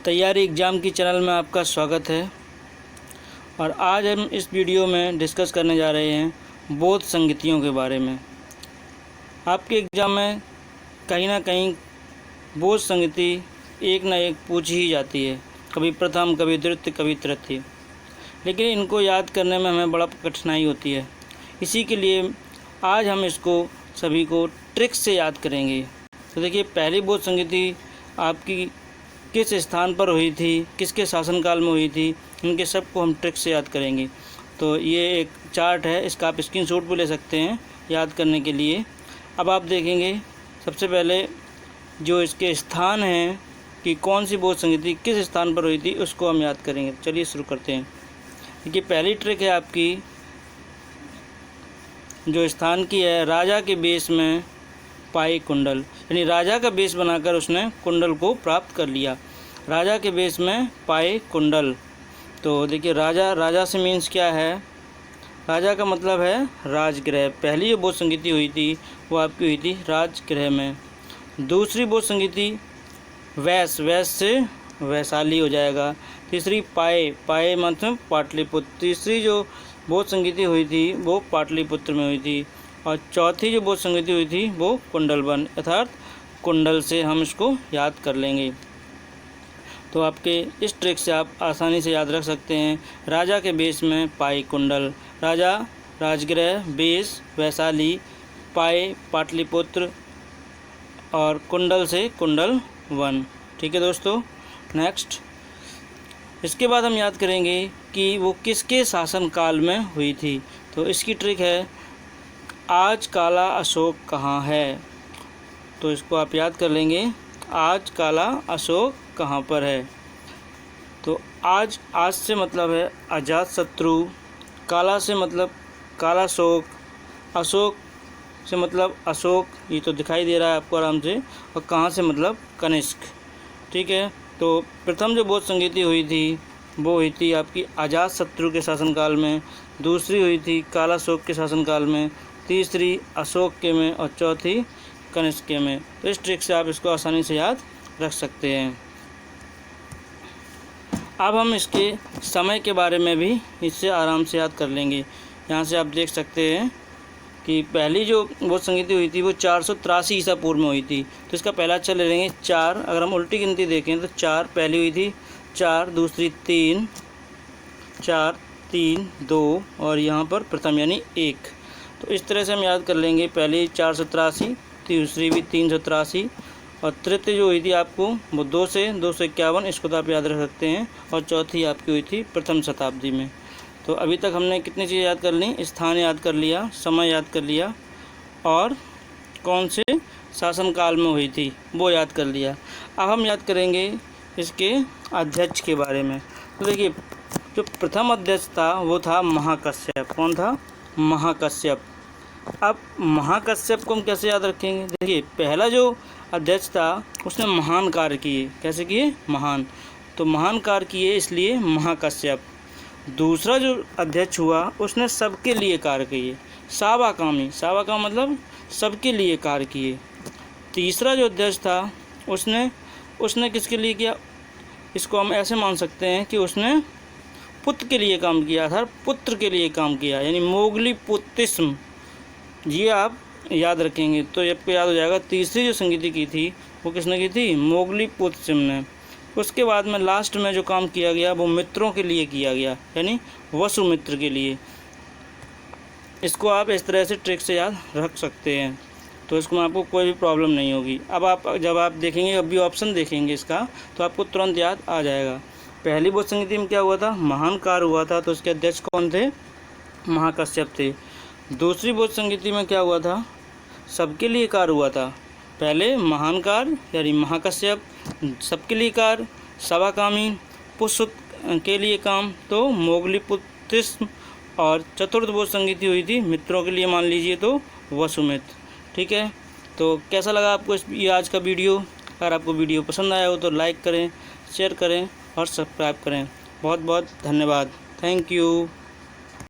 तैयारी एग्ज़ाम की चैनल में आपका स्वागत है। और आज हम इस वीडियो में डिस्कस करने जा रहे हैं बोध संगतियों के बारे में। आपके एग्ज़ाम में कहीं ना कहीं बोध संगति एक ना एक पूछी ही जाती है, कभी प्रथम, कभी द्वितीय, कभी तृतीय। लेकिन इनको याद करने में हमें बड़ा कठिनाई होती है। इसी के लिए आज हम इसको सभी को ट्रिक से याद करेंगे। तो देखिए, पहली बोध संगति आपकी किस स्थान पर हुई थी, किसके शासनकाल में हुई थी, इनके सबको हम ट्रिक से याद करेंगे। तो ये एक चार्ट है, इसका आप स्क्रीनशॉट भी ले सकते हैं याद करने के लिए। अब आप देखेंगे सबसे पहले जो इसके स्थान हैं कि कौन सी बोध संगति किस स्थान पर हुई थी, उसको हम याद करेंगे। चलिए शुरू करते हैं। देखिए, पहली ट्रिक है आपकी जो स्थान की है, राजा के बेस में पाए कुंडल, यानी राजा का बेस बनाकर उसने कुंडल को प्राप्त कर लिया। राजा के बेस में पाए कुंडल। तो देखिए, राजा से मीन्स क्या है? राजा का मतलब है राजगृह। पहली जो बोध संगति हुई थी वो आपकी हुई थी राजगृह में। दूसरी बोध संगति वैश्य से वैशाली हो जाएगा। तीसरी पाए मतलब पाटलिपुत्र। तीसरी जो बोध संगति हुई थी वो पाटलिपुत्र में हुई थी। और चौथी जो बोध संगति हुई थी वो कुंडलवन, अर्थात कुंडल से हम इसको याद कर लेंगे। तो आपके इस ट्रिक से आप आसानी से याद रख सकते हैं। राजा के बेस में पाई कुंडल, राजा राजगृह, बेस वैशाली, पाए पाटलिपुत्र और कुंडल से कुंडल वन। ठीक है दोस्तों। नेक्स्ट, इसके बाद हम याद करेंगे कि वो किसके शासनकाल में हुई थी। तो इसकी ट्रिक है, आज काला अशोक कहाँ है। तो इसको आप याद कर लेंगे, आज काला अशोक कहाँ पर है। तो आज से मतलब है अजात शत्रु, काला से मतलब काला शोक, अशोक से मतलब अशोक, ये तो दिखाई दे रहा है आपको आराम से, और कहाँ से मतलब कनिष्क। ठीक है। तो प्रथम जो बोध संगति हुई थी वो हुई थी आपकी अजात शत्रु के शासनकाल में, दूसरी हुई थी काला शोक के शासनकाल में, तीसरी अशोक के में और चौथी कनिष्क के में। तो इस ट्रिक से आप इसको आसानी से याद रख सकते हैं। अब हम इसके समय के बारे में भी इससे आराम से याद कर लेंगे। यहाँ से आप देख सकते हैं कि पहली जो बोध संगति हुई थी वो 483 ईसा पूर्व में हुई थी। तो इसका पहला अक्षर ले लेंगे 4। अगर हम उल्टी गिनती देखें तो 4 पहली हुई थी, 4 दूसरी 3, 4 3 2 और यहाँ पर प्रथम यानी 1। तो इस तरह से हम याद कर लेंगे। पहली 483, दूसरी भी 383 और तृतीय जो हुई थी आपको वो 2 से 251, इसको तो आप याद रख सकते हैं। और चौथी आपकी हुई थी प्रथम शताब्दी में। तो अभी तक हमने कितनी चीज़ें याद कर ली? स्थान याद कर लिया, समय याद कर लिया और कौन से शासनकाल में हुई थी वो याद कर लिया। अब हम याद करेंगे इसके अध्यक्ष के बारे में। तो देखिए, जो प्रथम अध्यक्ष था वो था महाकश्यप। कौन था? महाकश्यप। अब महाकश्यप को हम कैसे याद रखेंगे? देखिए, पहला जो अध्यक्ष था उसने महान कार्य किए। कैसे किए? महान। तो महान कार्य किए इसलिए महाकश्यप। दूसरा जो अध्यक्ष हुआ उसने सबके लिए कार्य किए, सावाकामी। सावाकाम मतलब सबके लिए कार्य किए। तीसरा जो अध्यक्ष था उसने किसके लिए किया? इसको हम ऐसे मान सकते हैं कि उसने पुत्र के लिए काम किया था, पुत्र के लिए काम किया, यानी मोगली पुत्तिस्म। ये आप याद रखेंगे तो आपको याद हो जाएगा। तीसरी जो संगति की थी वो किसने की थी? मोगली पुत्तिस्म ने। उसके बाद में लास्ट में जो काम किया गया वो मित्रों के लिए किया गया, यानी वसुमित्र के लिए। इसको आप इस तरह से ट्रिक से याद रख सकते हैं। तो इसमें आपको कोई भी प्रॉब्लम नहीं होगी। अब जब आप देखेंगे, अभी ऑप्शन देखेंगे इसका, तो आपको तुरंत याद आ जाएगा। पहली बोध संगति में क्या हुआ था? महान कार्य हुआ था, तो उसके अध्यक्ष कौन थे? महाकश्यप थे। दूसरी बोध संगति में क्या हुआ था? सबके लिए कार्य हुआ था। पहले महान कार्य यानी महाकश्यप, सबके लिए कार्य सवाकामी, पुष्य के लिए काम तो मोगली पुत्तिस्म, और चतुर्थ बोध संगति हुई थी मित्रों के लिए, मान लीजिए तो वसुमित्र। ठीक है। तो कैसा लगा आपको ये आज का वीडियो? अगर आपको वीडियो पसंद आया हो तो लाइक करें, शेयर करें और सब्सक्राइब करें। बहुत बहुत धन्यवाद। Thank you.